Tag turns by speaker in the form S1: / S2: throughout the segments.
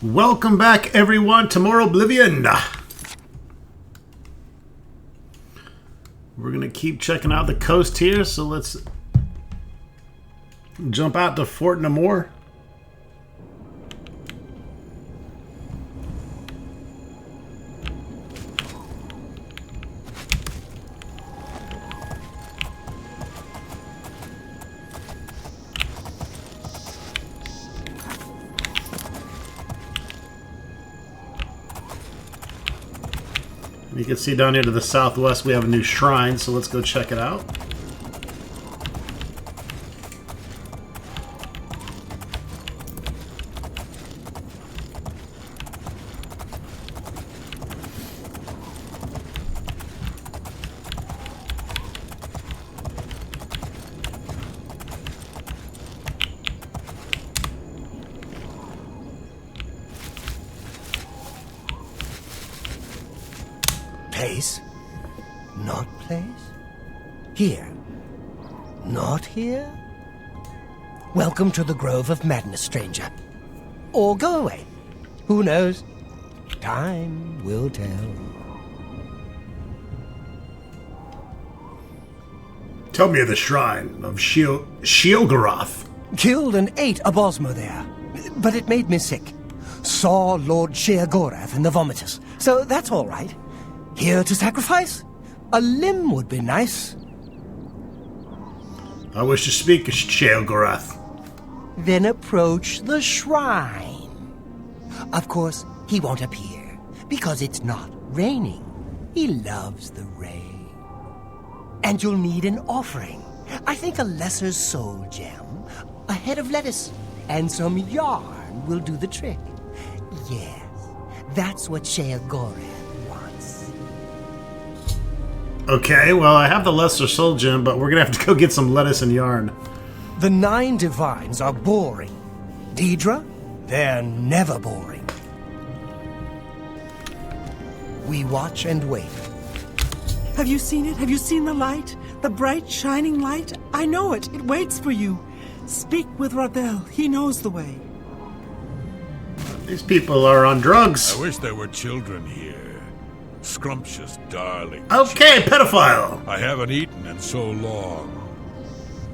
S1: Welcome back, everyone, to more Oblivion. We're going to keep checking out the coast here, so let's jump out to Fort Namor. You can see down here to the southwest we have a new shrine, so let's go check it out.
S2: Place? Not place? Here? Not here? Welcome to the Grove of Madness, stranger. Or go away. Who knows? Time will tell.
S1: Tell me of the shrine of Sheogorath.
S2: Killed and ate a Bosmo there, but it made me sick. Saw Lord Sheogorath in the vomitus, so that's all right. Here to sacrifice? A limb would be nice.
S1: I wish to speak to Sheogorath.
S2: Then approach the shrine. Of course, he won't appear, because it's not raining. He loves the rain. And you'll need an offering. I think a lesser soul gem, a head of lettuce, and some yarn will do the trick. Yes, that's what Sheogorath wants.
S1: Okay, well, I have the Lesser Soul Gem, but we're going to have to go get some lettuce and yarn.
S2: The 9 divines are boring. Deidre, they're never boring. We watch and wait.
S3: Have you seen it? Have you seen the light? The bright, shining light? I know it. It waits for you. Speak with Radel. He knows the way.
S1: These people are on drugs.
S4: I wish there were children here. Scrumptious, darling.
S1: Okay, pedophile.
S4: I haven't eaten in so long.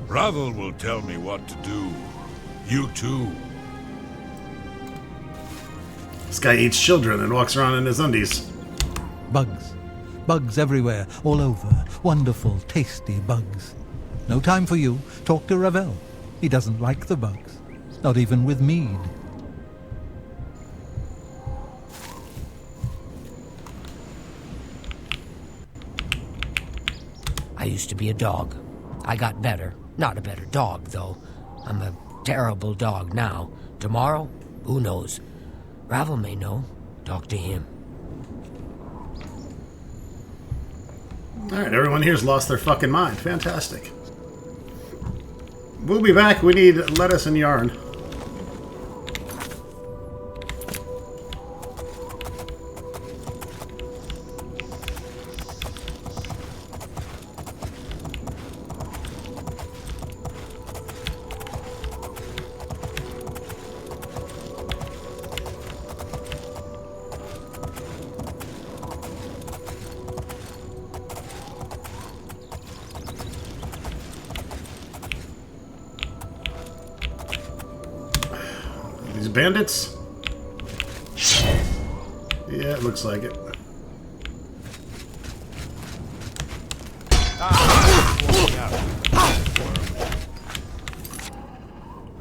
S4: Ravel will tell me what to do. You too.
S1: This guy eats children and walks around in his undies.
S5: Bugs. Bugs everywhere, all over. Wonderful, tasty bugs. No time for you. Talk to Ravel. He doesn't like the bugs. Not even with mead.
S2: I used to be a dog. I got better. Not a better dog, though. I'm a terrible dog now. Tomorrow, who knows? Ravel may know. Talk to him.
S1: Alright, everyone here's lost their fucking mind. Fantastic. We'll be back. We need lettuce and yarn. These bandits? Yeah, it looks like it. I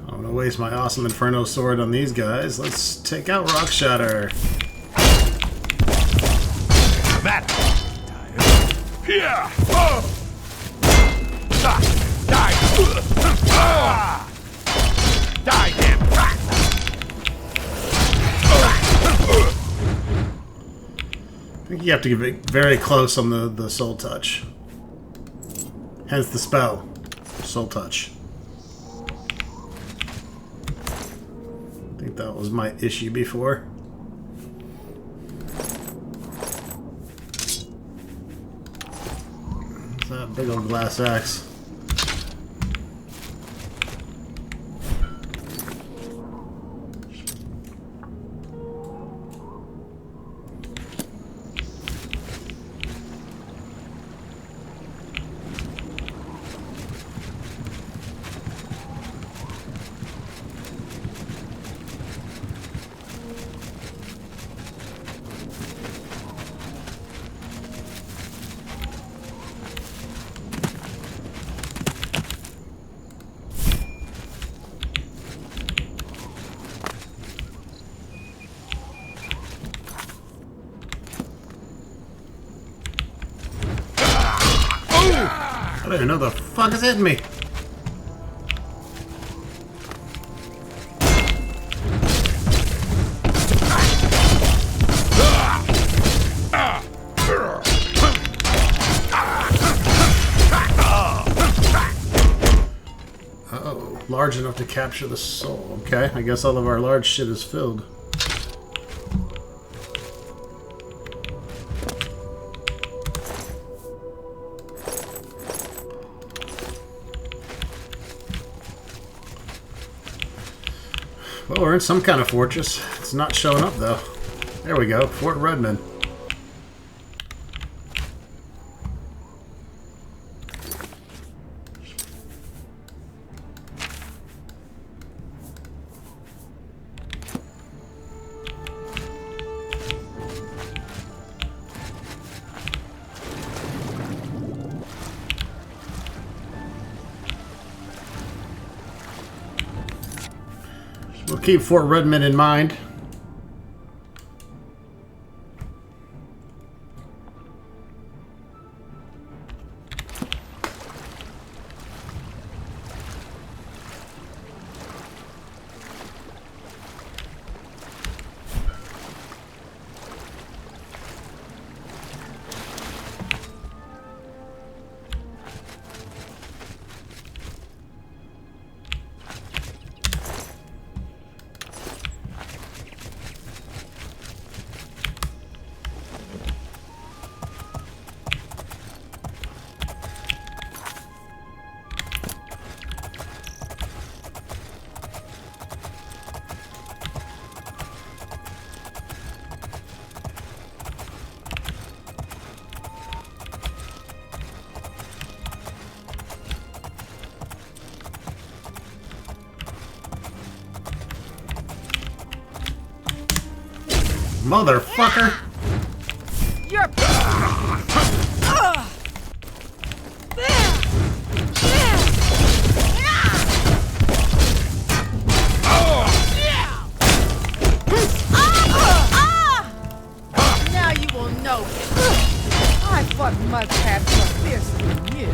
S1: don't want to waste my awesome Inferno sword on these guys. Let's take out Rock Shatter.
S4: Here! Die, damn rat!
S1: I think you have to get very close on the Soul Touch. Hence the spell. Soul Touch. I think that was my issue before. What's that big old glass axe? don't even know the fuck is hitting me. Uh-oh. Large enough to capture the soul. Okay, I guess all of our large shit is filled. Well, we're in some kind of fortress. It's not showing up, though. There we go. Fort Redmond. We'll keep Fort Redmond in mind. Motherfucker!
S6: You're... Now you will know. I fought mudcrabs more fiercely than you.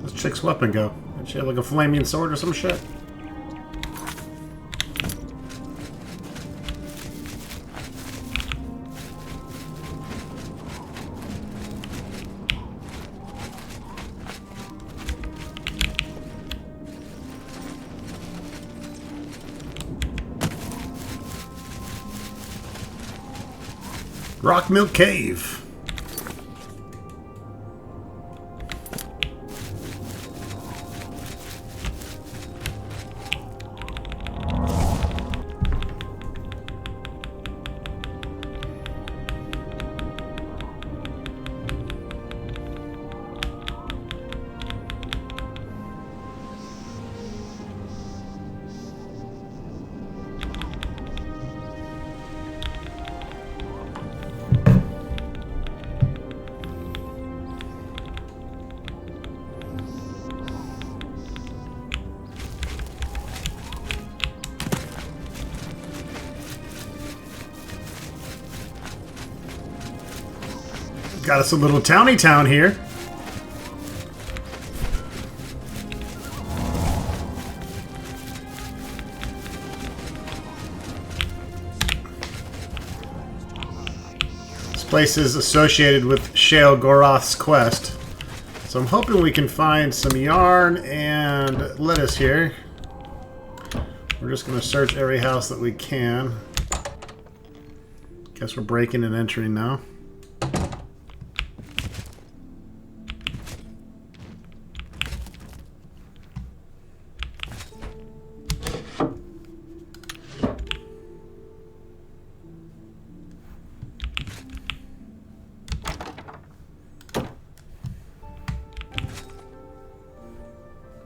S1: This chick's weapon go? Did she have like a flaming sword or some shit? Rock Milk Cave. Got us a little towny town here. This place is associated with Sheogorath's quest. So I'm hoping we can find some yarn and lettuce here. We're just going to search every house that we can. Guess we're breaking and entering now.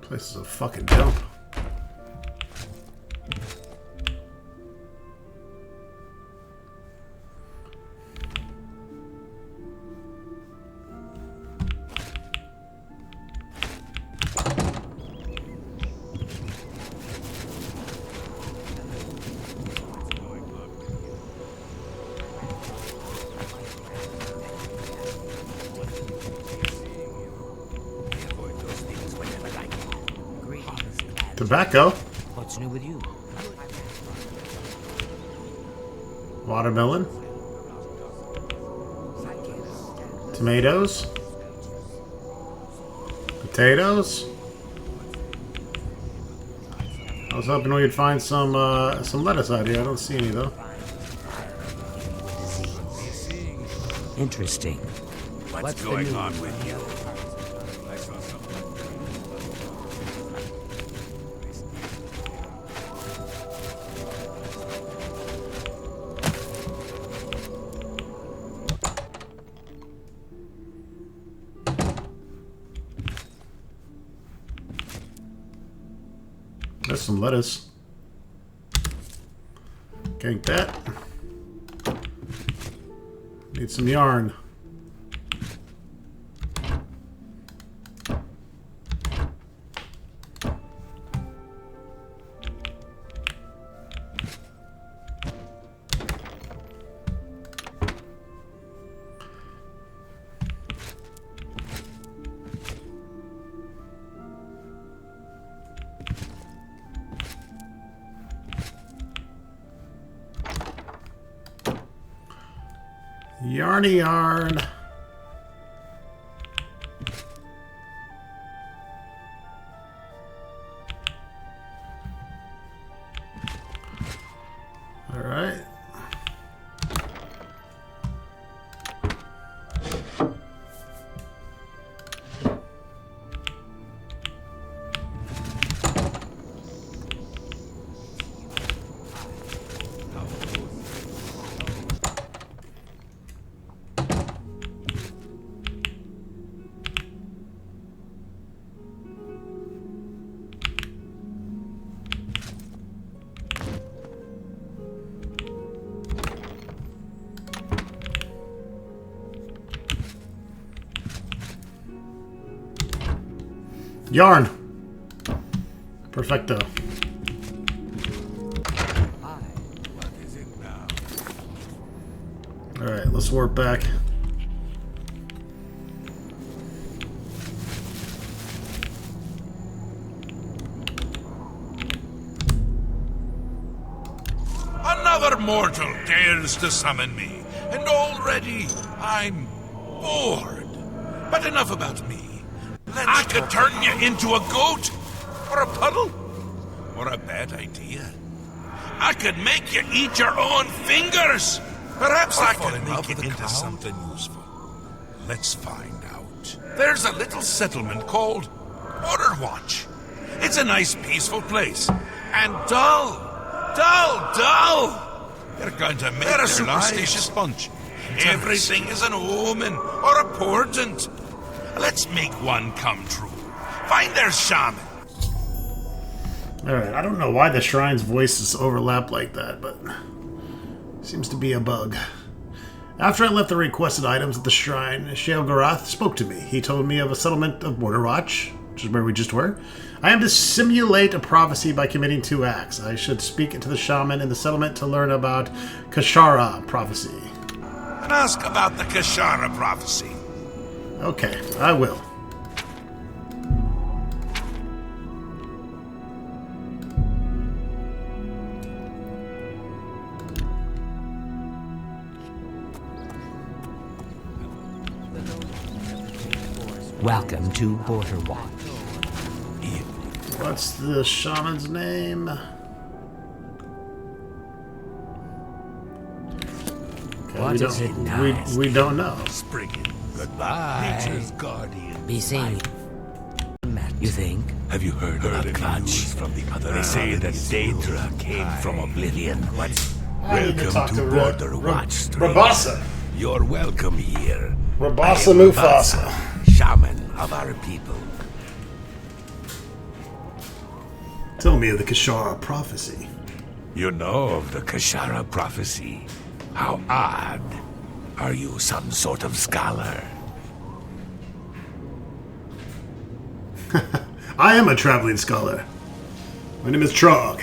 S1: Place is a fucking dump. Tobacco.
S2: What's new with you?
S1: Watermelon. Tomatoes. Potatoes. I was hoping we'd find some lettuce out here. I don't see any though.
S2: Interesting.
S7: What's going on with you?
S1: There's some lettuce. Gank that. Need some yarn. Yarny yarn. All right. Yarn. Perfecto.
S4: What is it now?
S1: All right, let's warp back.
S4: Another mortal dares to summon me, and already I'm bored. But enough about me. I could turn you into a goat, or a puddle, or a bad idea. I could make you eat your own fingers. Perhaps I could make it into something useful. Let's find out. There's a little settlement called Borderwatch. It's a nice, peaceful place, and dull. They're going to make a superstitious bunch. Everything is an omen or a portent. Let's make one come true. Find their shaman.
S1: Alright, I don't know why the shrine's voices overlap like that, but seems to be a bug. After I left the requested items at the shrine, Sheogorath spoke to me. He told me of a settlement of Borderwatch, which is where we just were. I am to simulate a prophecy by committing 2 acts. I should speak to the shaman in the settlement to learn about Kashara prophecy.
S4: And ask about the Kashara prophecy.
S1: Okay, I will.
S2: Welcome to Borderwatch.
S1: What's the shaman's name? Okay,
S2: What is it now?
S1: We don't know.
S7: Spriggan. Goodbye. Nature's guardian.
S2: Be seen. You think?
S7: Have you heard any news from the other? They say that Daedra came from Oblivion. What?
S1: I need to talk
S7: Welcome to Borderwatch, stranger.
S1: Rabasa.
S7: You're welcome here.
S1: Rabasa
S7: I am
S1: Mufasa.
S7: Shaman of our people.
S1: Tell me of the Kashara prophecy.
S7: You know of the Kashara prophecy? How odd. Are you some sort of scholar?
S1: I am a traveling scholar. My name is Trog.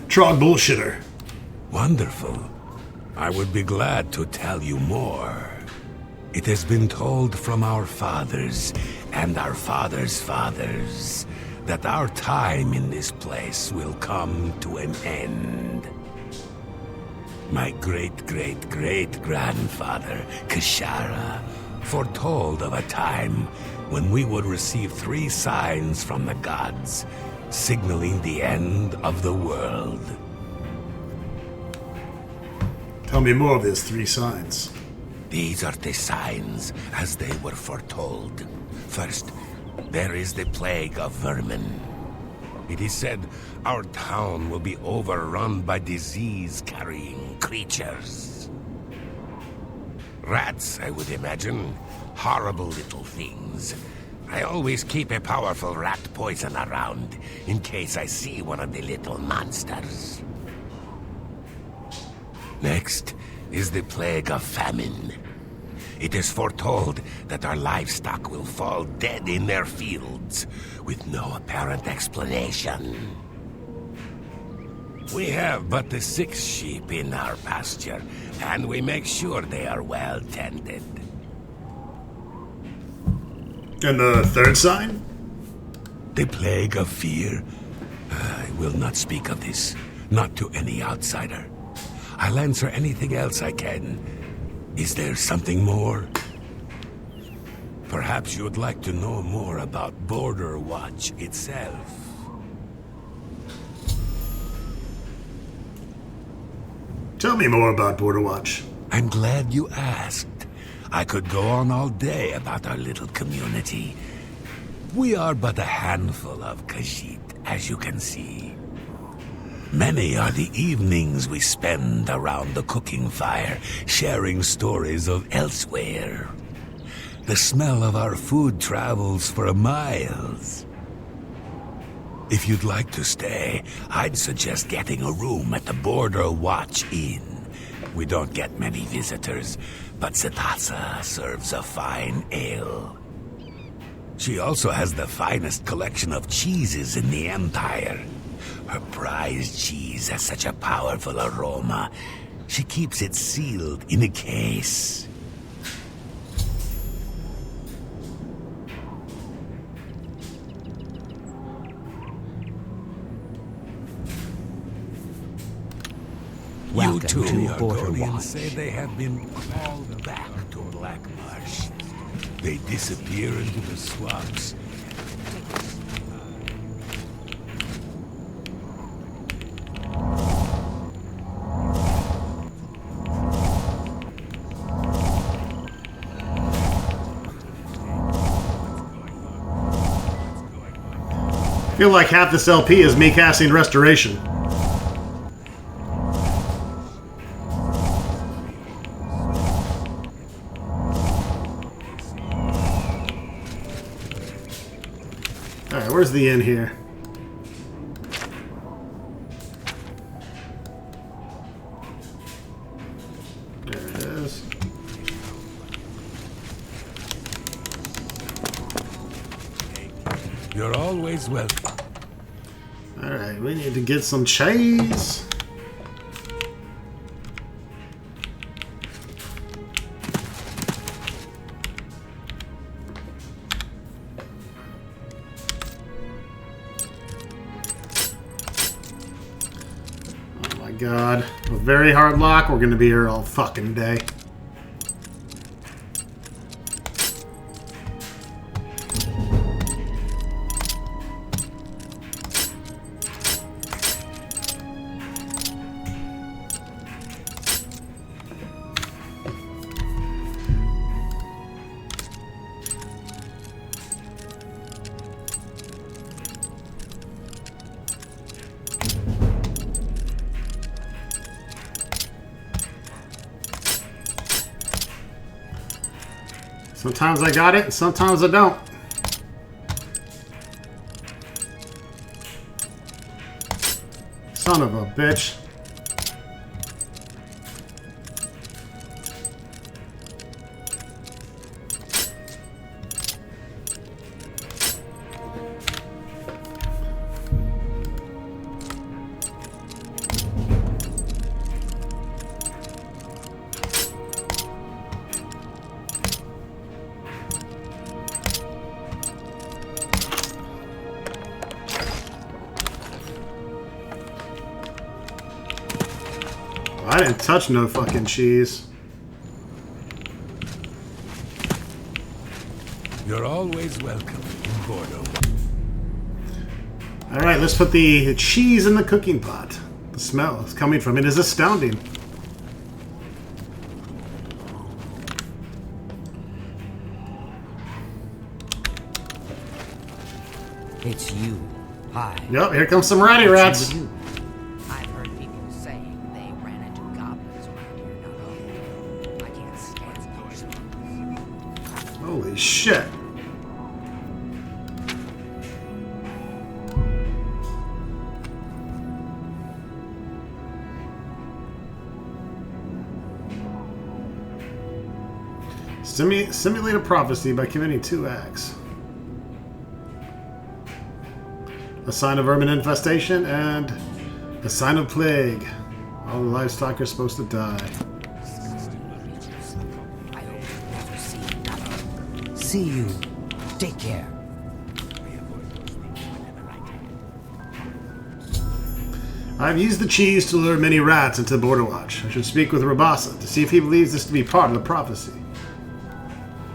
S1: Trog Bullshitter.
S7: Wonderful. I would be glad to tell you more. It has been told from our fathers and our fathers' fathers that our time in this place will come to an end. My great-great-great-grandfather, Kashara, foretold of a time when we would receive 3 signs from the gods, signaling the end of the world.
S1: Tell me more of these 3 signs.
S7: These are the signs as they were foretold. First, there is the plague of vermin. It is said our town will be overrun by disease-carrying creatures. Rats, I would imagine. Horrible little things. I always keep a powerful rat poison around, in case I see one of the little monsters. Next is the plague of famine. It is foretold that our livestock will fall dead in their fields, with no apparent explanation. We have but the 6 sheep in our pasture, and we make sure they are well tended.
S1: And the 3rd sign?
S7: The plague of fear. I will not speak of this, not to any outsider. I'll answer anything else I can. Is there something more? Perhaps you would like to know more about Border Watch itself.
S1: Tell me more about Border Watch.
S7: I'm glad you asked. I could go on all day about our little community. We are but a handful of Khajiit, as you can see. Many are the evenings we spend around the cooking fire, sharing stories of elsewhere. The smell of our food travels for miles. If you'd like to stay, I'd suggest getting a room at the Border Watch Inn. We don't get many visitors, but Setasa serves a fine ale. She also has the finest collection of cheeses in the Empire. Her prized cheese has such a powerful aroma. She keeps it sealed in a case.
S2: Welcome
S7: You two
S2: to Border
S7: Argonians
S2: Watch.
S7: say they have been called back to Black Marsh. They disappear into the swamps.
S1: I feel like half this LP is me casting Restoration. Alright, where's the inn here? There it is.
S7: You're always welcome.
S1: Alright, we need to get some cheese. Oh my god. A very hard lock. We're gonna be here all fucking day. Sometimes I got it, and sometimes I don't. Son of a bitch. I didn't touch no fucking cheese.
S7: You're always welcome in Border.
S1: Alright, let's put the cheese in the cooking pot. The smell is coming from it is astounding.
S2: It's you. Hi.
S1: Yep, here comes some ratty rats.
S2: What's with you? I've heard people say they ran into goblins around here. Not all. I can't stand those.
S1: Holy shit. Simulate a prophecy by committing 2 acts. A sign of vermin infestation and a sign of plague. All the livestock are supposed to die.
S2: I hope you never see another. See you. Take care.
S1: I've used the cheese to lure many rats into Border Watch. I should speak with Rabasa to see if he believes this to be part of the prophecy.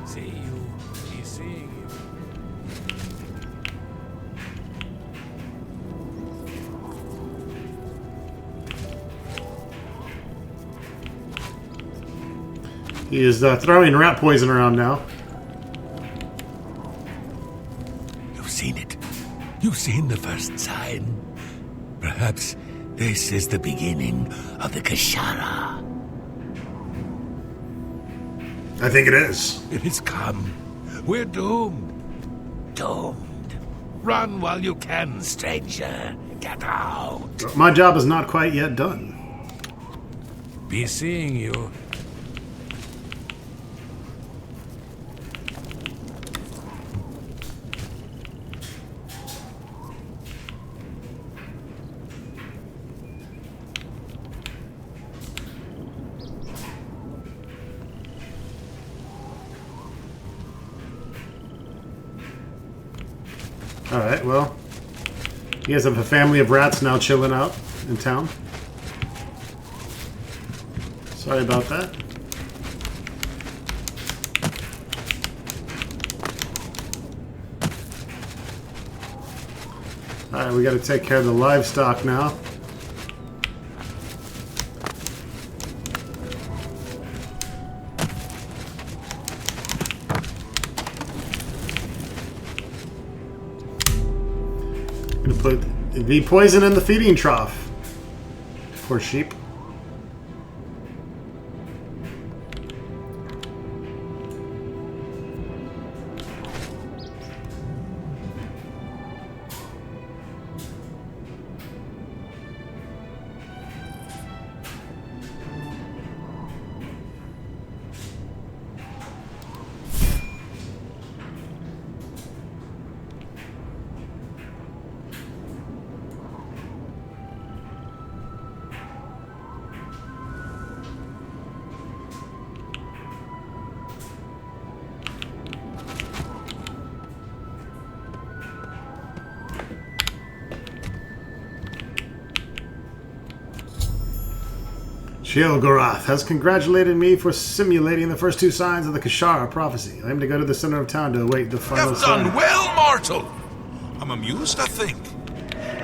S7: See you. He's seeing you.
S1: He is throwing rat poison around now.
S7: You've seen it. You've seen the first sign. Perhaps this is the beginning of the Kashara.
S1: I think it is.
S7: It has come. We're doomed. Doomed. Run while you can, stranger. Get out.
S1: But my job is not quite yet done.
S7: Be seeing you.
S1: Alright, well. You guys have a family of rats now chilling out in town. Sorry about that. Alright, we gotta take care of the livestock now. Gonna put the poison in the feeding trough. Poor sheep. Sheogorath has congratulated me for simulating the first 2 signs of the Kashara prophecy. I aim to go to the center of town to await the final
S4: You've
S1: sign.
S4: done well, mortal. I'm amused to think.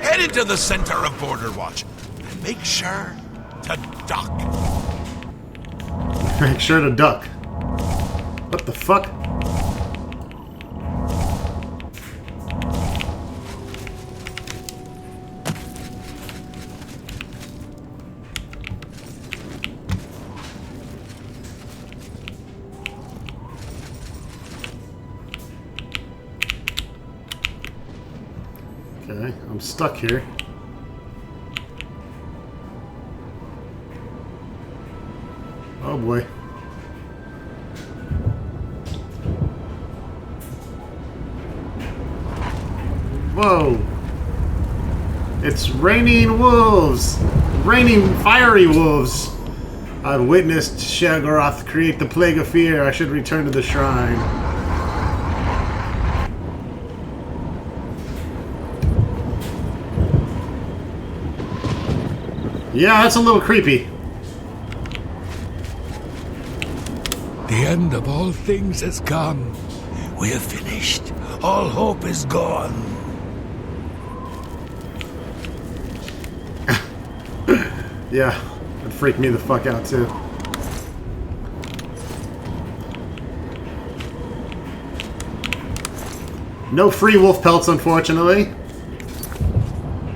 S4: Head into the center of Border Watch and make sure to duck.
S1: Make sure to duck. What the fuck? Okay, I'm stuck here. Oh boy. Whoa. It's raining wolves. Raining fiery wolves. I've witnessed Sheogorath create the plague of fear. I should return to the shrine. Yeah, that's a little creepy.
S7: The end of all things has come. We have finished. All hope is gone.
S1: Yeah, it freaked me the fuck out too. No free wolf pelts, unfortunately.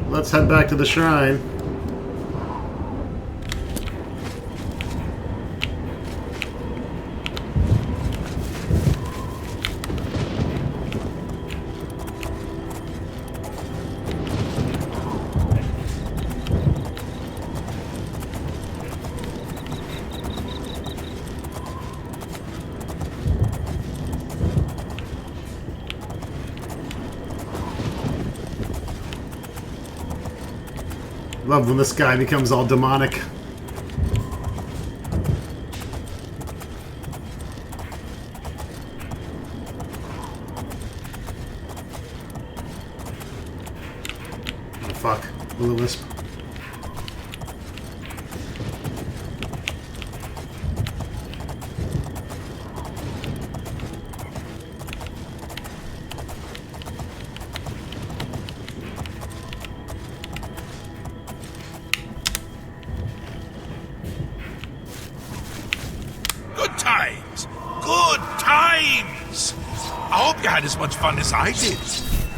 S1: Let's head back to the shrine. Love when this guy becomes all demonic. Oh fuck, will-o-wisp.
S4: Good times! Good times! I hope you had as much fun as I did.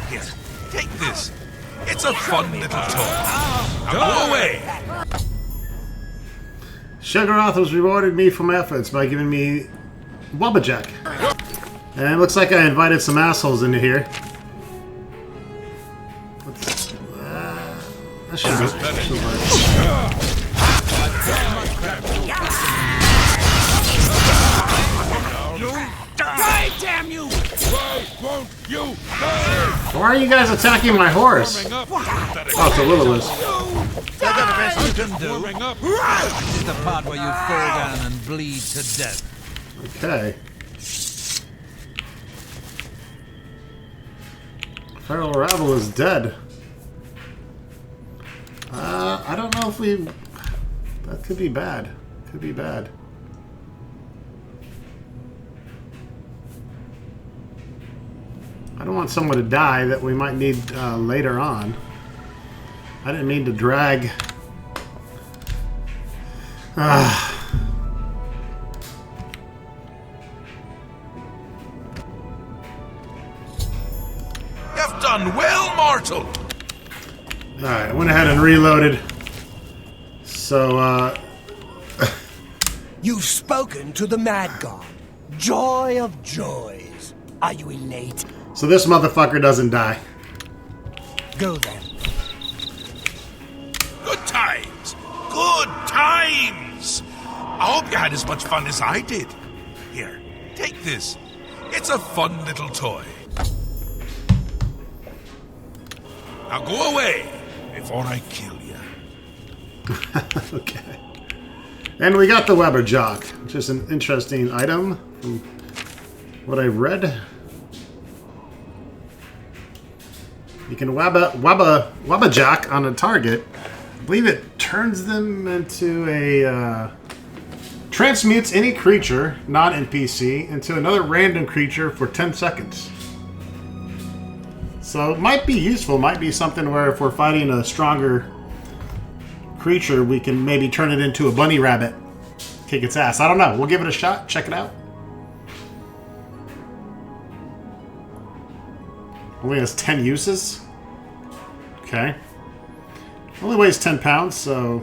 S4: Here, take this. It's a fun little toy. Now go away!
S1: Sheogorath has rewarded me for my efforts by giving me Wabbajack. And it looks like I invited some assholes into here. That should work.
S7: Die, damn you! Why won't you die?
S1: Why are you guys attacking my horse? Oh, it's a will-o-wisp.
S5: That's the best you can do. This is the part where you fall down and bleed to death.
S1: Okay. Feral Rabble is dead. I don't know if we... That could be bad. Could be bad. I don't want someone to die that we might need later on. I didn't mean to drag.
S4: You've done well, mortal!
S1: Alright, I went ahead and reloaded. So,
S2: You've spoken to the Mad God. Joy of joys. Are you elate?
S1: so this motherfucker doesn't die.
S2: Go then.
S4: Good times! Good times! I hope you had as much fun as I did. Here, take this. It's a fun little toy. Now go away before I kill you.
S1: Okay. And we got the Wabbajack, which is an interesting item from what I read. You can Wabbajack on a target. I believe it turns them into a... transmutes any creature, not NPC, into another random creature for 10 seconds. So it might be useful, might be something where if we're fighting a stronger creature, we can maybe turn it into a bunny rabbit. Kick its ass. I don't know. We'll give it a shot. Check it out. Only has 10 uses. Okay. Only weighs 10 pounds, so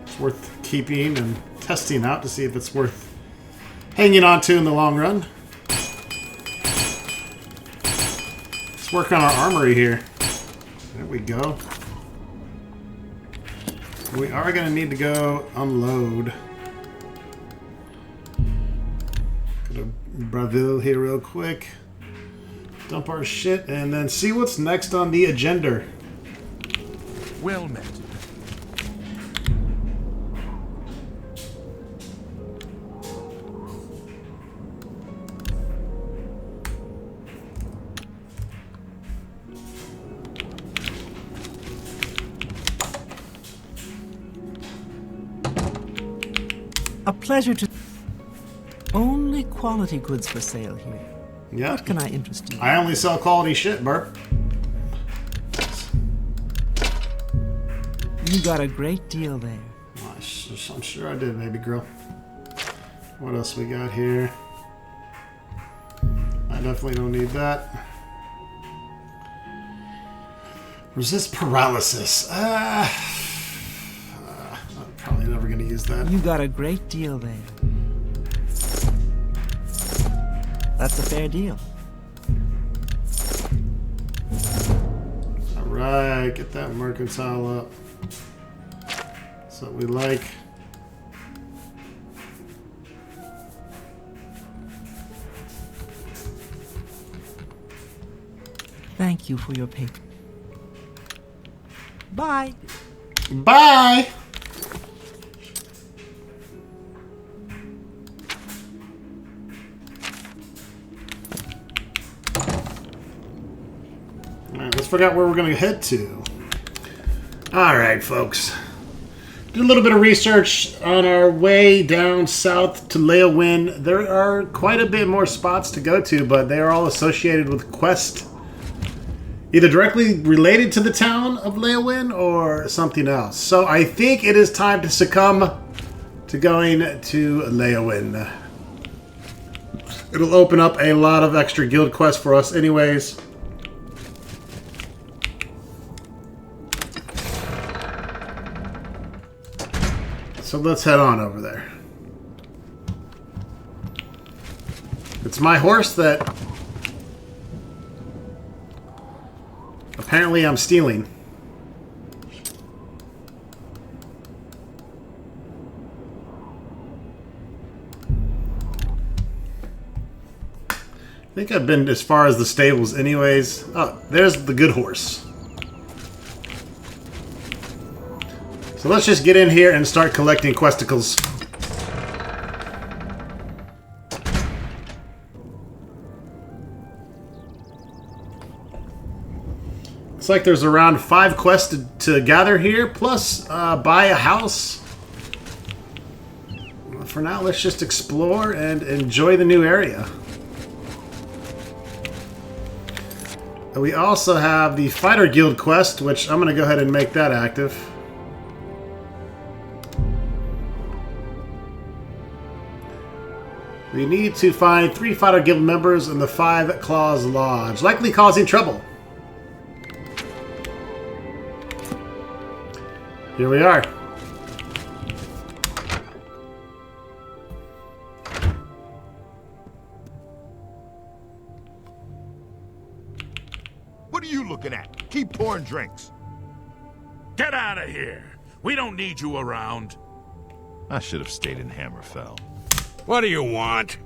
S1: it's worth keeping and testing out to see if it's worth hanging on to in the long run. Let's work on our armory here. There we go. We are going to need to go unload. Braville here real quick. Dump our shit and then see what's next on the agenda.
S8: Well met.
S3: A pleasure to... Only quality goods for sale here.
S1: Yeah.
S3: What can I interest you in?
S1: I only sell quality shit, Burp.
S3: You got a great deal there.
S1: Well, I'm sure I did, baby girl. What else we got here? I definitely don't need that. Resist paralysis. I'm probably never going to use that.
S3: You got a great deal there. That's a fair deal.
S1: Alright, get that mercantile up. That's what we like.
S3: Thank you for your paper. Bye.
S1: Bye! Alright, let's figure out where we're going to head to. Alright, folks. Did a little bit of research on our way down south to Leowin. There are quite a bit more spots to go to, but they are all associated with quests either directly related to the town of Leowin or something else. So I think it is time to succumb to going to Leowin. It'll open up a lot of extra guild quests for us anyways. So let's head on over there. It's my horse that apparently I'm stealing. I think I've been as far as the stables anyways. Oh, there's the good horse. So let's just get in here and start collecting questicles. Looks like there's around 5 quests to gather here, plus buy a house. For now, let's just explore and enjoy the new area. We also have the Fighter Guild quest, which I'm going to go ahead and make that active. We need to find 3 Fighter Guild members in the 5 Claws Lodge, likely causing trouble. Here we are.
S9: What are you looking at? Keep pouring drinks.
S4: Get out of here. We don't need you around.
S9: I should have stayed in Hammerfell.
S7: What do you want?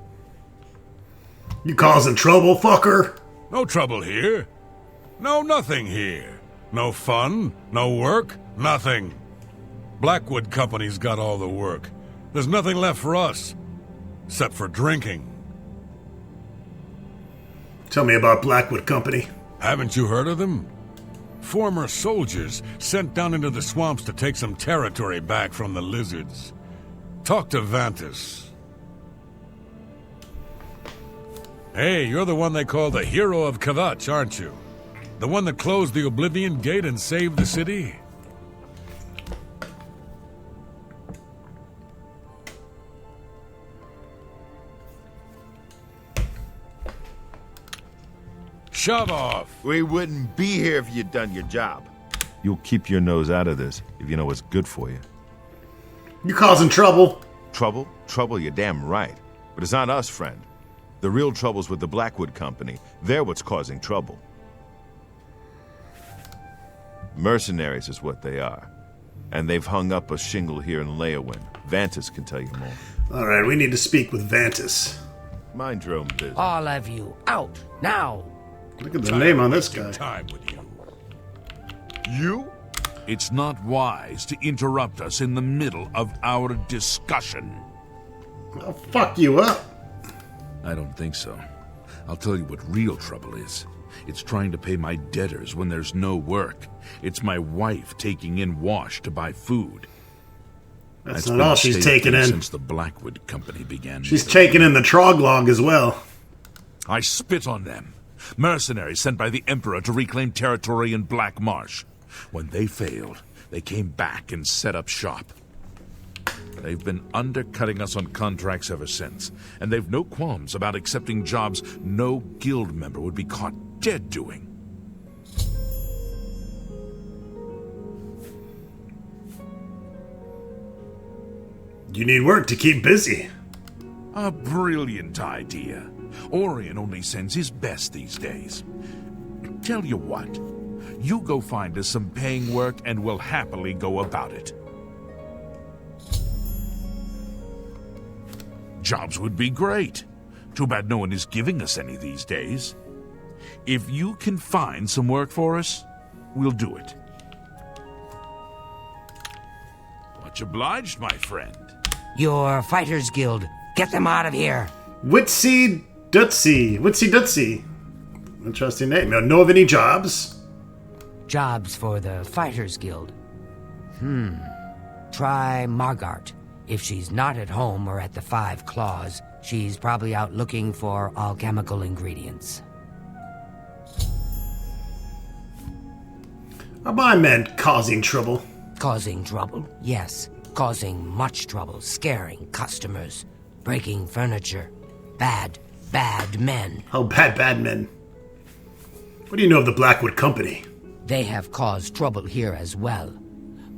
S1: You causing trouble, fucker?
S7: No trouble here. No nothing here. No fun, no work, nothing. Blackwood Company's got all the work. There's nothing left for us, except for drinking.
S1: Tell me about Blackwood Company.
S7: Haven't you heard of them? Former soldiers sent down into the swamps to take some territory back from the lizards. Talk to Vantis. Hey, you're the one they call the hero of Kavach, aren't you? The one that closed the Oblivion Gate and saved the city? Shove off!
S9: We wouldn't be here if you'd done your job. You'll keep your nose out of this if you know what's good for you.
S1: You causing trouble?
S9: Trouble? Trouble, you're damn right. But it's not us, friend. The real trouble's with the Blackwood Company. They're what's causing trouble. Mercenaries is what they are. And they've hung up a shingle here in Leowin. Vantis can tell you more.
S1: Alright, we need to speak with Vantis.
S9: Mind your own business.
S2: All of you, out, now!
S1: Look at the name on this guy.
S4: Time with you.
S7: You?
S4: It's not wise to interrupt us in the middle of our discussion.
S1: I'll fuck you up.
S4: I don't think so. I'll tell you what real trouble is. It's trying to pay my debtors when there's no work. It's my wife taking in wash to buy food.
S1: That's
S4: been
S1: not all
S4: a
S1: she's
S4: state
S1: taking
S4: thing
S1: in.
S4: since the Blackwood Company began.
S1: She's taking in the Troglog as well.
S4: I spit on them. Mercenaries sent by the Emperor to reclaim territory in Black Marsh. When they failed, they came back and set up shop. They've been undercutting us on contracts ever since, and they've no qualms about accepting jobs no guild member would be caught dead doing.
S1: You need work to keep busy.
S4: A brilliant idea. Orion only sends his best these days. Tell you what, you go find us some paying work and we'll happily go about it. Jobs would be great. Too bad no one is giving us any these days. If you can find some work for us, we'll do it. Much obliged, my friend.
S2: Your Fighters Guild, get them out of here!
S1: Witsy Dutsy. Witsy Dutsy. Interesting name. You know of any jobs?
S2: Jobs for the Fighters Guild. Try Margart. If she's not at home or at the Five Claws, she's probably out looking for alchemical ingredients.
S1: Are my men causing trouble?
S2: Causing trouble? Yes. Causing much trouble, scaring customers, breaking furniture. Bad, bad men.
S1: Oh, bad men. What do you know of the Blackwood Company?
S2: They have caused trouble here as well.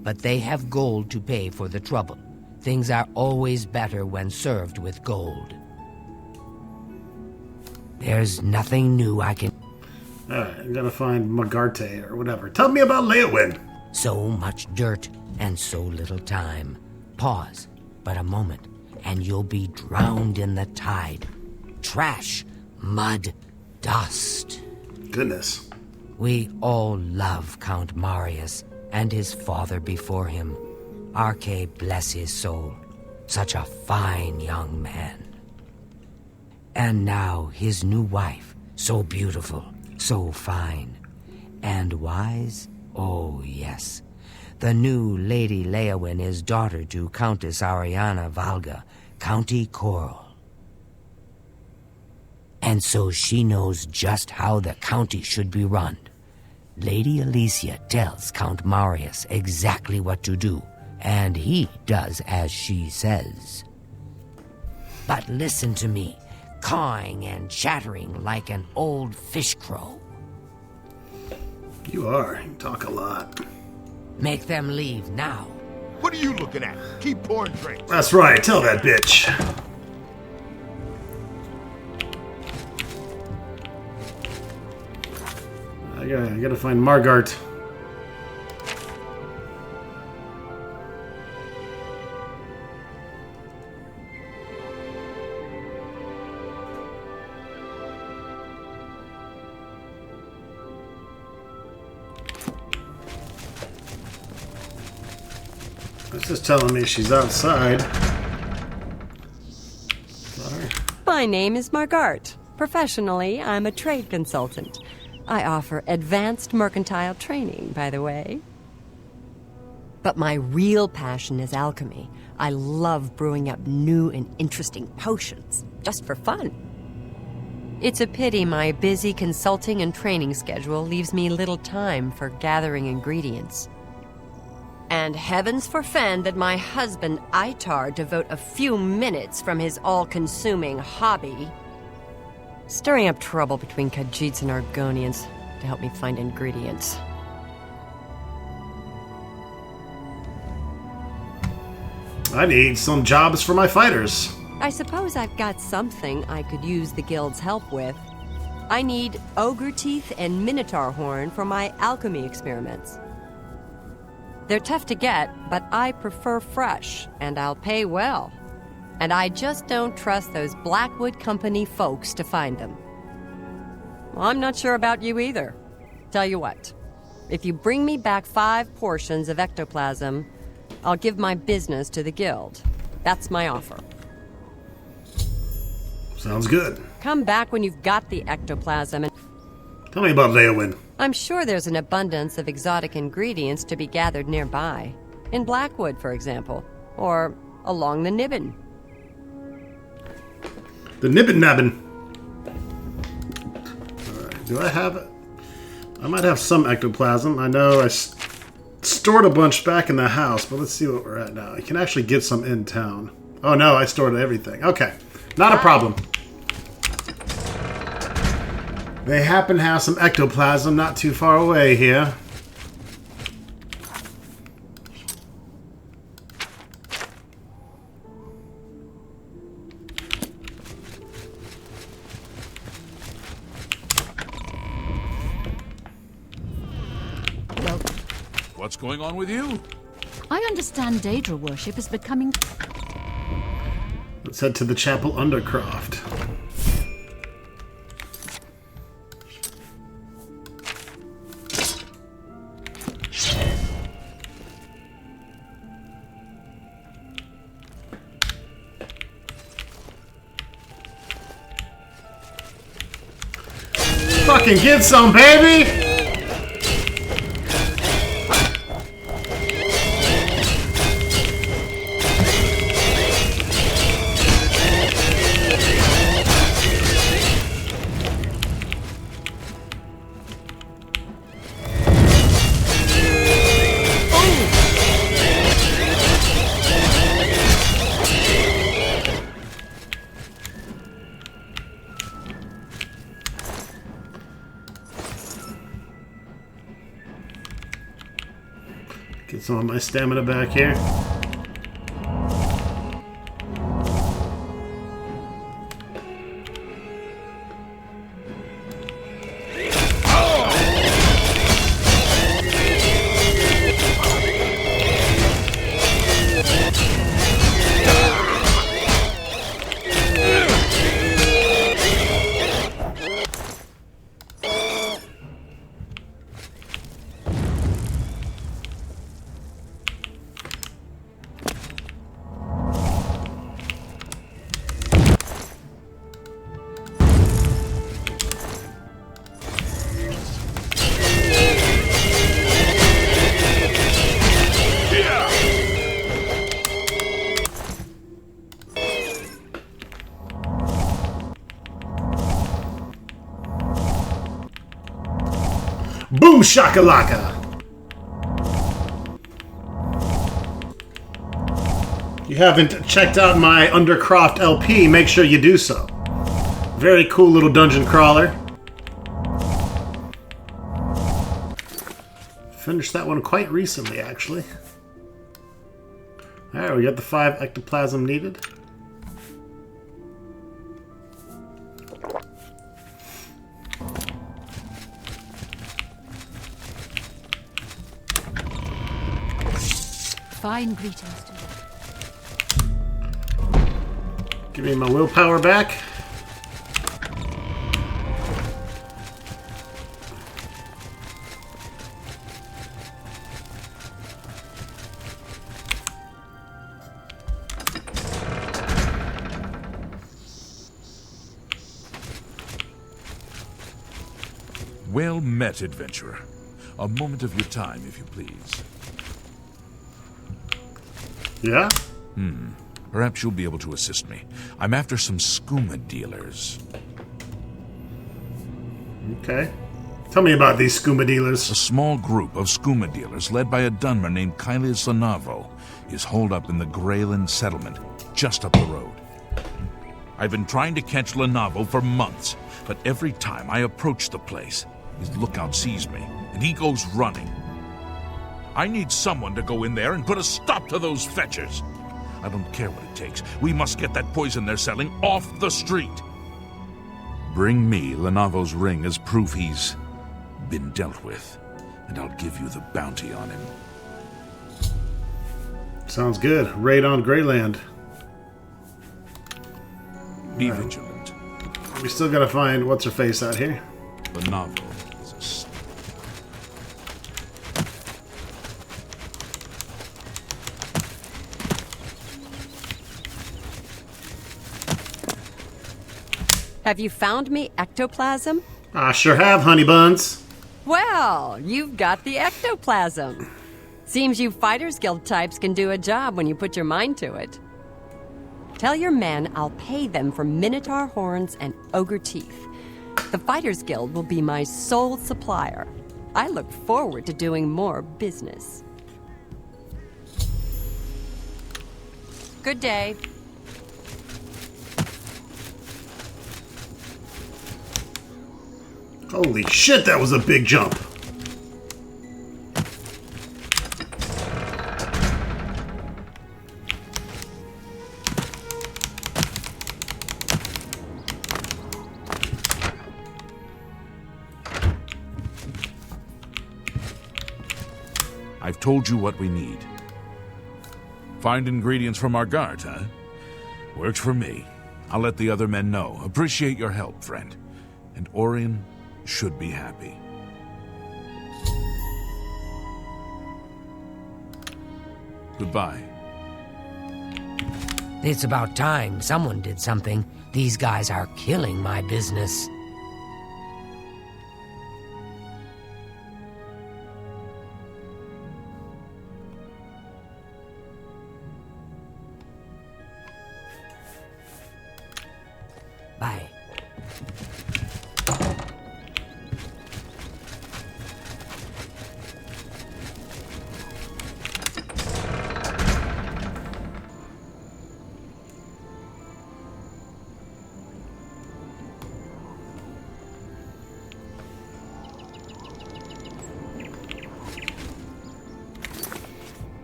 S2: But they have gold to pay for the trouble. Things are always better when served with gold. There's nothing new I can...
S1: Alright, I'm gonna find Magarte or whatever. Tell me about Leowin.
S2: So much dirt and so little time. Pause but a moment, and you'll be drowned in the tide. Trash, mud, dust.
S1: Goodness.
S2: We all love Count Marius and his father before him. Arche bless his soul. Such a fine young man. And now his new wife, so beautiful, so fine. And wise? Oh, yes. The new Lady Leowin is daughter to Countess Ariana Valga, County Coral. And so she knows just how the county should be run. Lady Alicia tells Count Marius exactly what to do, and he does as she says. But listen to me, cawing and chattering like an old fish crow.
S1: You are. You talk a lot.
S2: Make them leave now.
S9: What are you looking at? Keep pouring drinks.
S1: That's right. Tell that bitch. I gotta find Margart. It's just telling me she's outside. Sorry.
S10: My name is Margart. Professionally, I'm a trade consultant. I offer advanced mercantile training, by the way. But my real passion is alchemy. I love brewing up new and interesting potions, just for fun. It's a pity my busy consulting and training schedule leaves me little time for gathering ingredients. And heavens forfend that my husband Itar devote a few minutes from his all-consuming hobby stirring up trouble between Khajiits and Argonians to help me find ingredients.
S1: I need some jobs for my fighters.
S10: I suppose I've got something I could use the guild's help with. I need ogre teeth and minotaur horn for my alchemy experiments. They're tough to get, but I prefer fresh, and I'll pay well. And I just don't trust those Blackwood Company folks to find them. Well, I'm not sure about you either. Tell you what, if you bring me back 5 portions of ectoplasm, I'll give my business to the guild. That's my offer.
S1: Sounds good.
S10: Come back when you've got the ectoplasm and...
S1: Tell me about Leowin.
S10: I'm sure there's an abundance of exotic ingredients to be gathered nearby. In Blackwood, for example. Or along the Nibbin.
S1: The Nibbin Nabbin. Alright, do I have it? I might have some ectoplasm. I know I stored a bunch back in the house, but let's see what we're at now. I can actually get some in town. Oh no, I stored everything. Okay, not a problem. They happen to have some ectoplasm not too far away here.
S4: What's going on with you?
S11: I understand Daedra worship is becoming...
S1: Let's head to the Chapel Undercroft. Fucking get some, baby! Get some of my stamina back here. Boom shakalaka! If you haven't checked out my Undercroft LP, make sure you do so. Very cool little dungeon crawler. Finished that one quite recently, actually. Alright, we got the 5 ectoplasm needed.
S11: Fine greetings to you.
S1: Give me my willpower back.
S4: Well met, adventurer. A moment of your time, if you please.
S1: Yeah?
S4: Perhaps you'll be able to assist me. I'm after some skooma dealers.
S1: Okay. Tell me about these skooma dealers.
S4: A small group of skooma dealers led by a Dunmer named Kailis Lanavo is holed up in the Greyland settlement, just up the road. I've been trying to catch Lanavo for months, but every time I approach the place, his lookout sees me, and he goes running. I need someone to go in there and put a stop to those fetchers. I don't care what it takes. We must get that poison they're selling off the street. Bring me Lanavo's ring as proof he's been dealt with, and I'll give you the bounty on him.
S1: Sounds good. Raid on Greyland.
S4: Be vigilant.
S1: We still gotta find what's her face out here.
S4: The novel is a
S10: Have you found me ectoplasm?
S1: I sure have, honey buns.
S10: Well, you've got the ectoplasm. Seems you Fighters Guild types can do a job when you put your mind to it. Tell your men I'll pay them for minotaur horns and ogre teeth. The Fighters Guild will be my sole supplier. I look forward to doing more business. Good day.
S1: Holy shit, that was a big jump.
S4: I've told you what we need. Find ingredients from our guards, huh? Works for me. I'll let the other men know. Appreciate your help, friend. And Orion should be happy. Goodbye.
S2: It's about time someone did something. These guys are killing my business. Bye.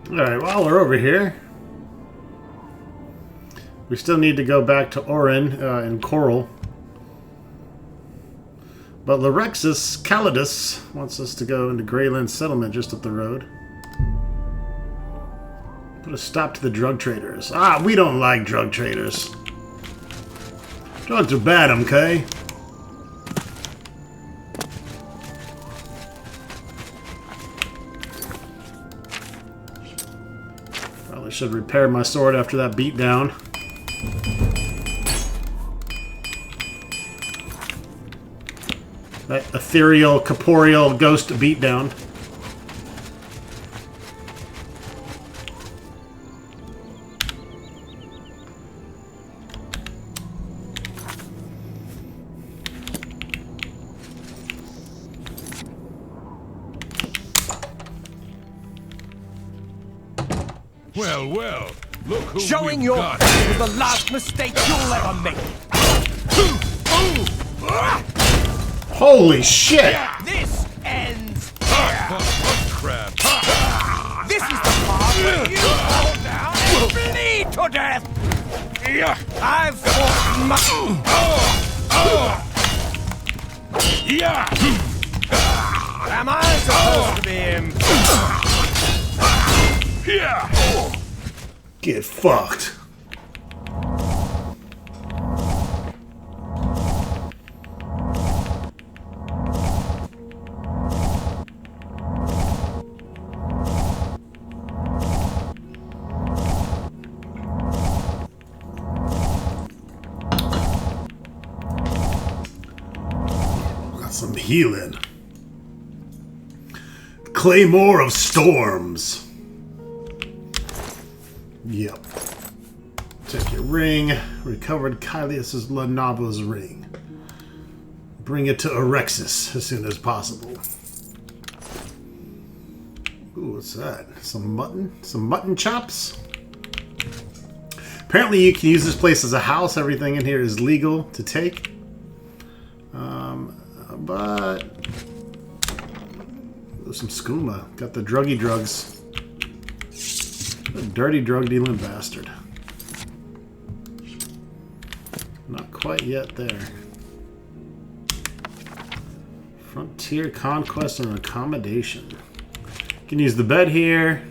S1: Alright, while we're over here, we still need to go back to Orin in Coral. But Lorexus Calidus wants us to go into Greyland settlement just up the road. Put a stop to the drug traders. Ah, we don't like drug traders. Drugs are bad, okay? Probably should repair my sword after that beatdown. That ethereal, corporeal ghost beatdown.
S4: Well, well, look who
S3: Showing
S4: we've
S3: your
S4: got.
S3: face was the last mistake you'll ever make.
S1: Holy shit!
S3: This ends
S4: Crap.
S3: This is the part where you fall down and bleed to death! I've fought Am I supposed to be
S1: Get fucked. Got some healing. Claymore of Storms. Yep. Take your ring. Recovered Kylius Lanavo's ring. Bring it to Erexis as soon as possible. Ooh, what's that? Some mutton? Some mutton chops? Apparently you can use this place as a house. Everything in here is legal to take. But... There's some skooma. Got the druggy drugs. A dirty drug dealing bastard. Not quite yet there. Frontier conquest and accommodation. You can use the bed here.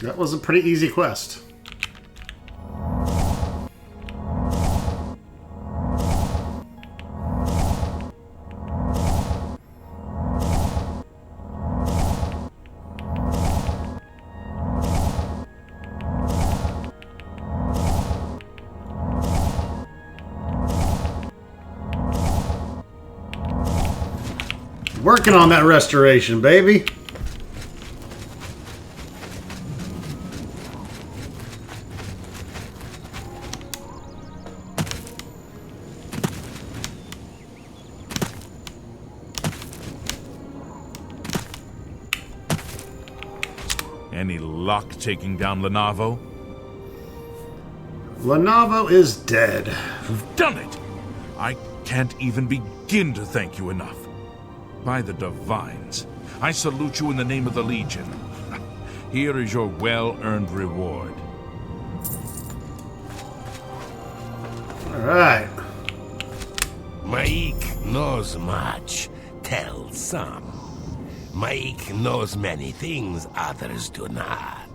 S1: That was a pretty easy quest. Working on that restoration, baby.
S4: Any luck taking down Lenavo?
S1: Lenavo is dead.
S4: You've done it! I can't even begin to thank you enough. By the Divines, I salute you in the name of the Legion. Here is your well-earned reward.
S1: Alright.
S12: Maik knows much, tells some. Maik knows many things others do not.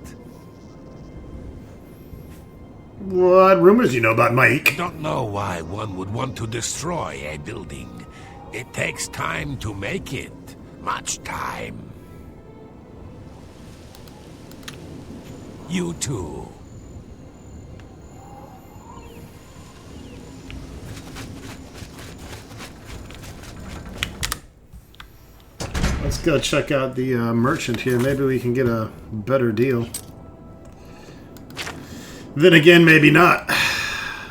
S1: What rumors do you know about Mike?
S12: I don't know why one would want to destroy a building. It takes time to make it. Much time. You too.
S1: Let's go check out the merchant here. Maybe we can get a better deal. Then again, maybe not.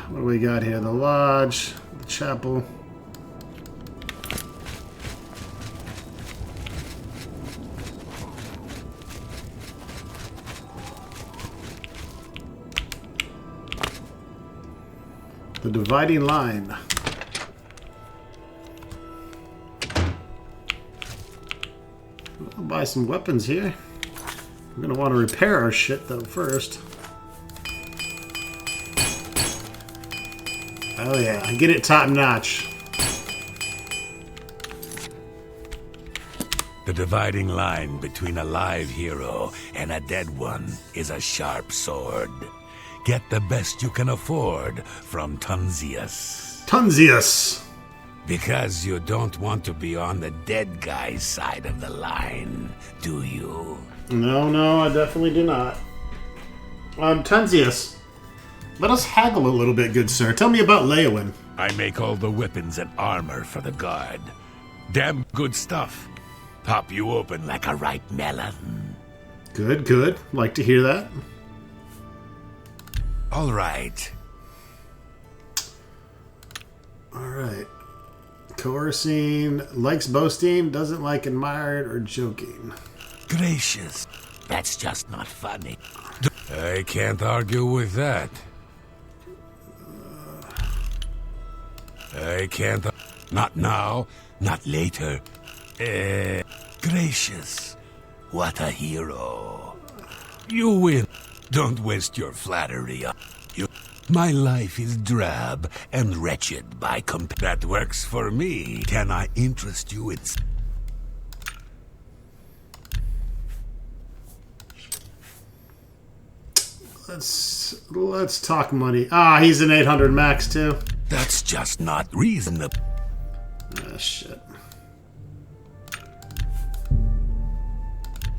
S1: What do we got here? The lodge, the chapel. The dividing line. I'll buy some weapons here. I'm gonna want to repair our shit though first. Oh yeah, get it top notch.
S12: The dividing line between a live hero and a dead one is a sharp sword. Get the best you can afford from Tunzius.
S1: Tunzius!
S12: Because you don't want to be on the dead guy's side of the line, do you?
S1: No, I definitely do not. Tunzius, let us haggle a little bit, good sir. Tell me about Leowin.
S12: I make all the weapons and armor for the guard. Damn good stuff. Pop you open like a ripe melon.
S1: Good. Like to hear that.
S12: All right.
S1: Coercing, likes boasting, doesn't like admired or joking.
S12: Gracious. That's just not funny. I can't argue with that. I can't. Not now, not later. Gracious. What a hero. You win. Don't waste your flattery on you. My life is drab and wretched by that works for me. Can I interest you in...
S1: Let's talk money. Ah, he's an 800 max too.
S12: That's just not reasonable.
S1: Ah, shit.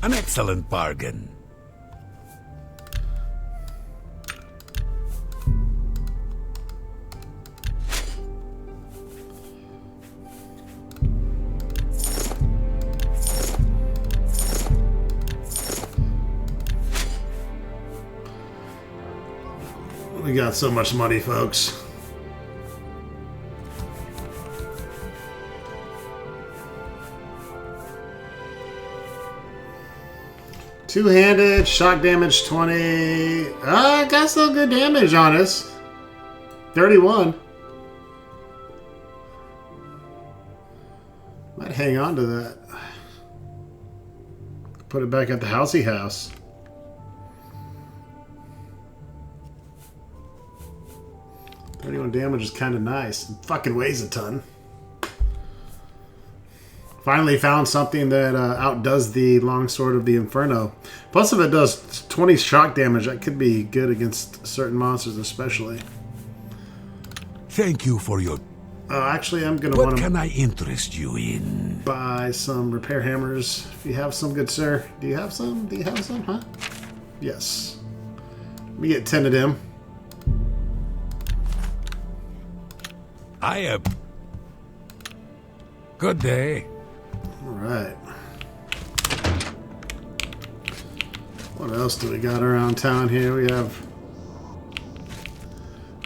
S12: An excellent bargain.
S1: We got so much money, folks. Two-handed, shock damage 20. Got some good damage on us. 31. Might hang on to that. Put it back at the housey house. Damage is kind of nice. It fucking weighs a ton. Finally found something that outdoes the Longsword of the Inferno. Plus, if it does 20 shock damage, that could be good against certain monsters, especially.
S12: Thank you for your...
S1: Actually, I'm going to
S12: What
S1: want
S12: can
S1: to
S12: I interest you in?
S1: buy some repair hammers. If you have some, good sir. Do you have some? Do you have some, huh? Yes. Let me get 10 of them.
S12: I am... Good day.
S1: Alright. What else do we got around town here? We have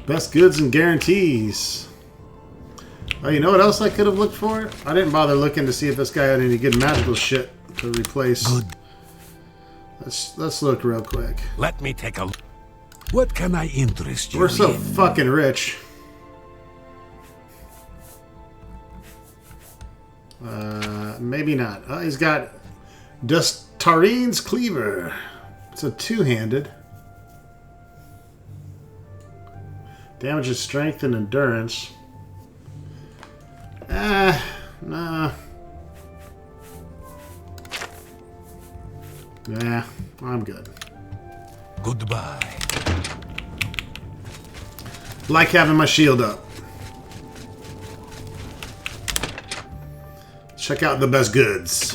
S1: best goods and guarantees. Oh, you know what else I could have looked for? I didn't bother looking to see if this guy had any good magical shit to replace.
S12: Good.
S1: Let's look real quick.
S12: Let me take a look. What can I interest you
S1: We're so
S12: in?
S1: fucking rich. Maybe not. He's got Dustarine's Cleaver. It's a two-handed. Damages strength and endurance. Nah. Yeah, I'm good.
S12: Goodbye.
S1: Like having my shield up. Check out the best goods.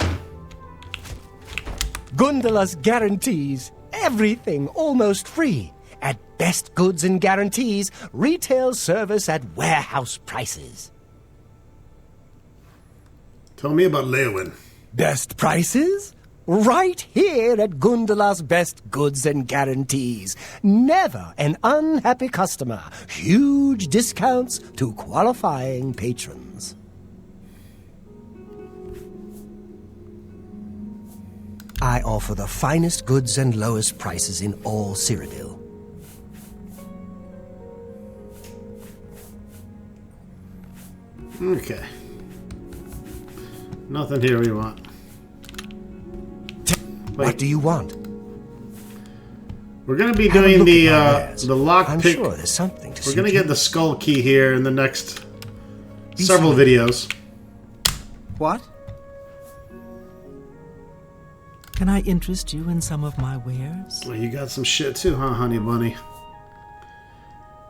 S2: Gundala's guarantees everything almost free at Best Goods and Guarantees retail service at warehouse prices.
S1: Tell me about Leowin.
S2: Best prices? Right here at Gundala's Best Goods and Guarantees. Never an unhappy customer. Huge discounts to qualifying patrons. I offer the finest goods and lowest prices in all Cyrodiil.
S1: Okay. Nothing here we want.
S2: What do you want?
S1: We're going to be
S2: Have a
S1: doing
S2: look
S1: the
S2: at my wares.
S1: lock
S2: I'm
S1: pick.
S2: sure there's something to
S1: We're
S2: suit
S1: going to
S2: you.
S1: get the skull key here in the next several videos.
S3: What? Can I interest you in some of my wares?
S1: Well, you got some shit too, huh, honey bunny?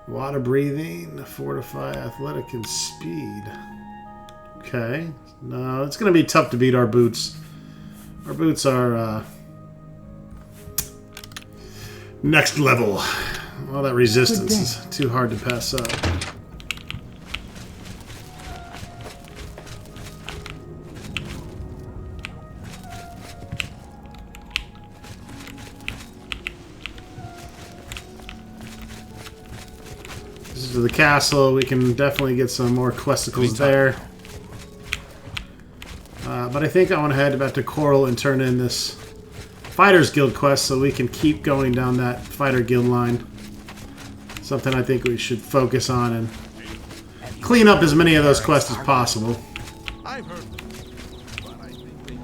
S1: Water breathing, fortify, athletic, and speed. Okay. No, it's going to be tough to beat our boots. Our boots are next level. All that resistance is too hard to pass up. This is to the castle. We can definitely get some more questicles there. But I think I want to head back to Coral and turn in this Fighters Guild quest so we can keep going down that Fighter Guild line. Something I think we should focus on and clean up as many of those quests as possible.
S8: I've heard but I think they do.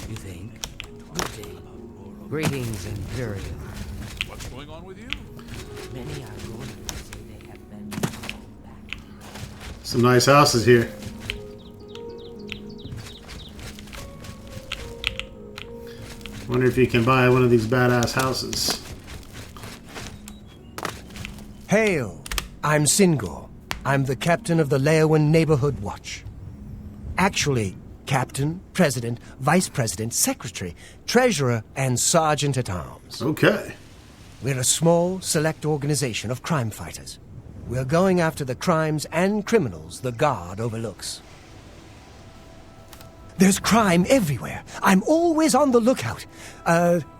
S13: You think? Good day. Greetings, Imperial.
S8: What's going on with you?
S13: Many are going to say they have been called back.
S1: Some nice houses here. Wonder if you can buy one of these badass houses.
S2: Hail! I'm Singor. I'm the captain of the Leowin Neighborhood Watch. Actually, captain, president, vice president, secretary, treasurer, and sergeant-at-arms.
S1: Okay.
S2: We're a small, select organization of crime fighters. We're going after the crimes and criminals the Guard overlooks. There's crime everywhere. I'm always on the lookout.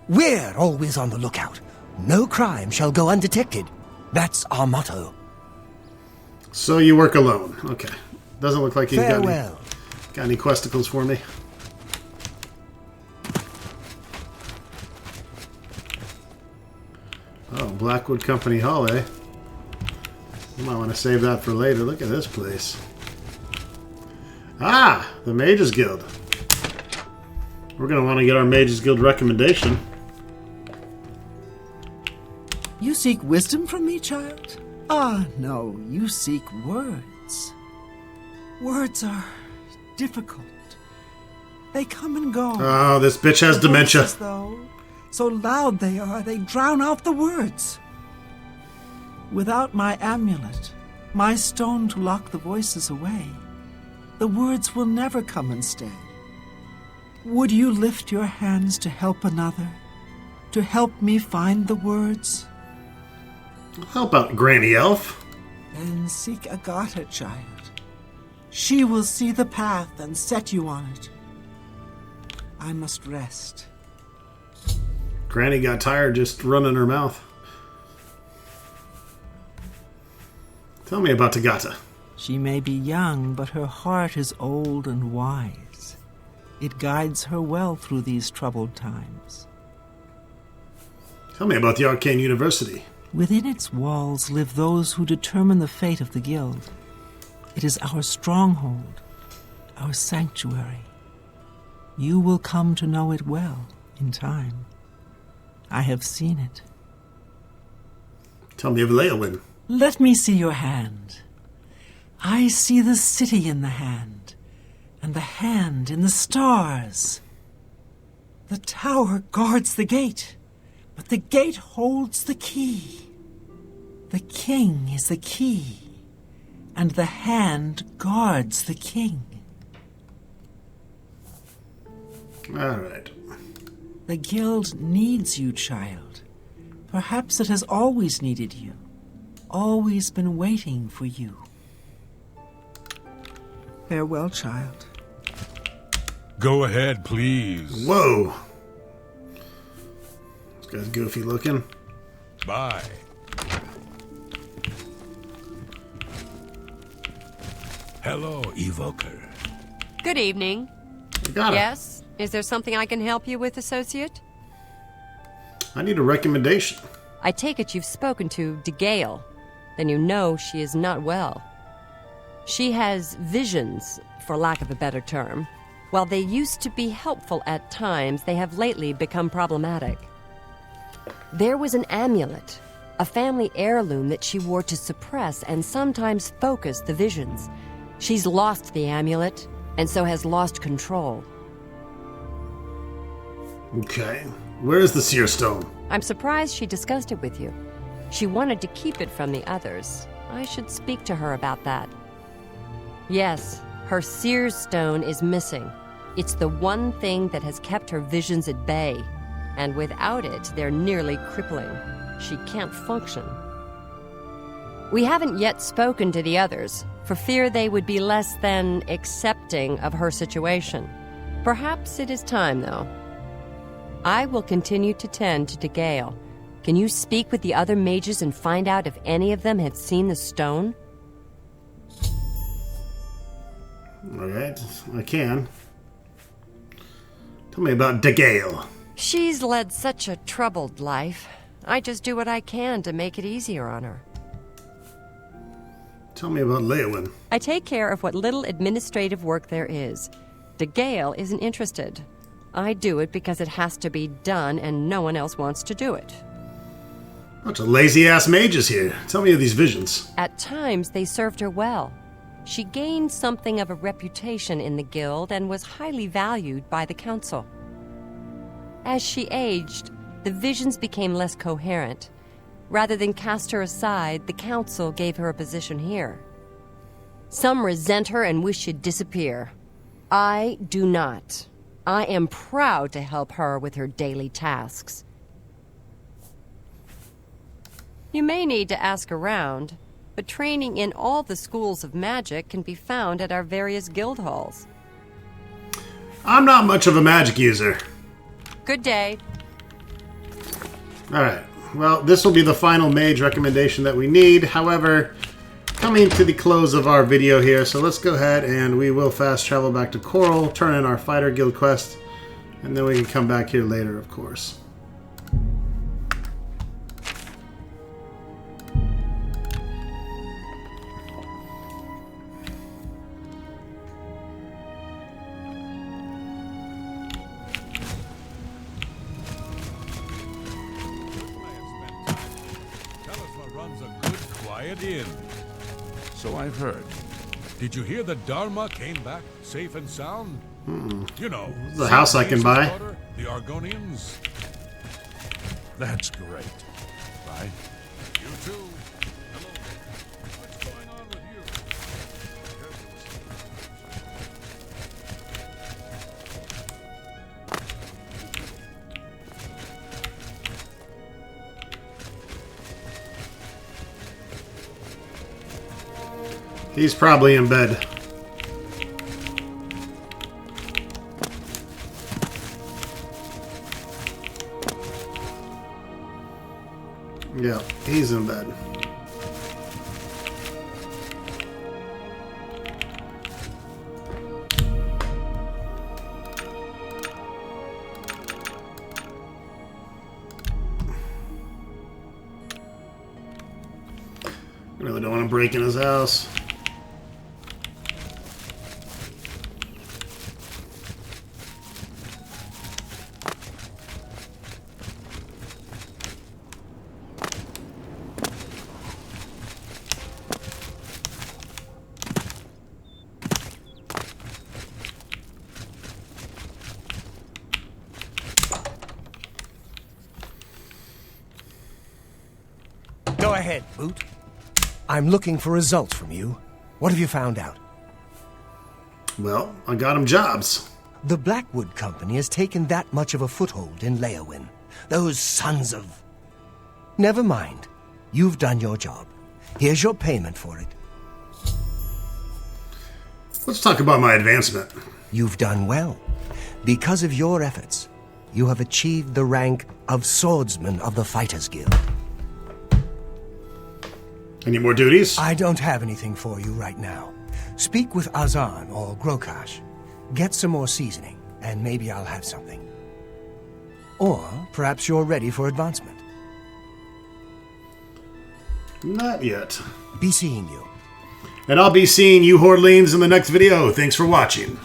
S2: We're always on the lookout. No crime shall go undetected. That's our motto.
S1: So you work alone. Okay. Doesn't look like you've
S2: Farewell.
S1: got any questicles for me. Oh, Blackwood Company Hall, eh? You might want to save that for later. Look at this place. Ah! The Mages Guild. We're going to want to get our Mages Guild recommendation.
S3: seek wisdom from me, child? Ah, no, you seek words. Words are difficult. They come and go.
S1: Oh, this bitch has
S3: The
S1: dementia.
S3: voices, though, so loud they are, they drown out the words. Without my amulet, my stone to lock the voices away, the words will never come instead. Would you lift your hands to help another? To help me find the words?
S1: Help out, Granny Elf.
S3: Then seek Agatha, child. She will see the path and set you on it. I must rest.
S1: Granny got tired just running her mouth. Tell me about Tagata.
S3: She may be young, but her heart is old and wise. It guides her well through these troubled times.
S1: Tell me about the Arcane University.
S3: Within its walls live those who determine the fate of the guild. It is our stronghold, our sanctuary. You will come to know it well in time. I have seen it.
S1: Tell me of Leowyn.
S3: Let me see your hand. I see the city in the hand, and the hand in the stars. The tower guards the gate, but the gate holds the key. The king is the key, and the hand guards the king.
S1: All right.
S3: The guild needs you, child. Perhaps it has always needed you. Always been waiting for you. Farewell, child.
S12: Go ahead, please.
S1: Whoa. This guy's goofy looking.
S12: Bye. Hello, Evoker.
S10: Good evening.
S1: You got it.
S10: Yes? Is there something I can help you with, Associate?
S1: I need a recommendation.
S10: I take it you've spoken to DeGale. Then you know she is not well. She has visions, for lack of a better term. While they used to be helpful at times, they have lately become problematic. There was an amulet, a family heirloom that she wore to suppress and sometimes focus the visions. She's lost the amulet, and so has lost control.
S1: Okay. Where is the Seer Stone?
S10: I'm surprised she discussed it with you. She wanted to keep it from the others. I should speak to her about that. Yes, her Seer's Stone is missing. It's the one thing that has kept her visions at bay. And without it, they're nearly crippling. She can't function. We haven't yet spoken to the others, for fear they would be less than accepting of her situation. Perhaps it is time, though. I will continue to tend to DeGale. Can you speak with the other mages and find out if any of them have seen the stone?
S1: Alright, I can. Tell me about DeGale.
S10: She's led such a troubled life. I just do what I can to make it easier on her.
S1: Tell me about Leowyn.
S10: I take care of what little administrative work there is. DeGale isn't interested. I do it because it has to be done and no one else wants to do it.
S1: Bunch of lazy-ass mages here. Tell me of these visions.
S10: At times, they served her well. She gained something of a reputation in the guild and was highly valued by the council. As she aged, the visions became less coherent. Rather than cast her aside, the council gave her a position here. Some resent her and wish she'd disappear. I do not. I am proud to help her with her daily tasks. You may need to ask around, but training in all the schools of magic can be found at our various guild halls.
S1: I'm not much of a magic user.
S10: Good day.
S1: Alright, well, this will be the final mage recommendation that we need. However, coming to the close of our video here, so let's go ahead and we will fast travel back to Coral, turn in our Fighter Guild quest, and then we can come back here later, of course.
S7: a good, quiet inn.
S8: So I've heard.
S7: Did you hear the Dharma came back safe and sound? You know,
S1: the house I can buy.
S7: Daughter, the Argonians.
S8: That's great. Bye.
S7: You too. Hello. What's going on with you?
S1: He's probably in bed. Yeah, he's in bed. I really don't want to break in his house.
S2: Go ahead, Boot. I'm looking for results from you. What have you found out?
S1: Well, I got him jobs.
S2: The Blackwood Company has taken that much of a foothold in Leowin. Those sons of... Never mind. You've done your job. Here's your payment for it.
S1: Let's talk about my advancement.
S2: You've done well. Because of your efforts, you have achieved the rank of Swordsman of the Fighters Guild.
S1: Any more duties?
S2: I don't have anything for you right now. Speak with Azan or Grokash. Get some more seasoning, and maybe I'll have something. Or perhaps you're ready for advancement.
S1: Not yet.
S2: Be seeing you.
S1: And I'll be seeing you Hordlings in the next video. Thanks for watching.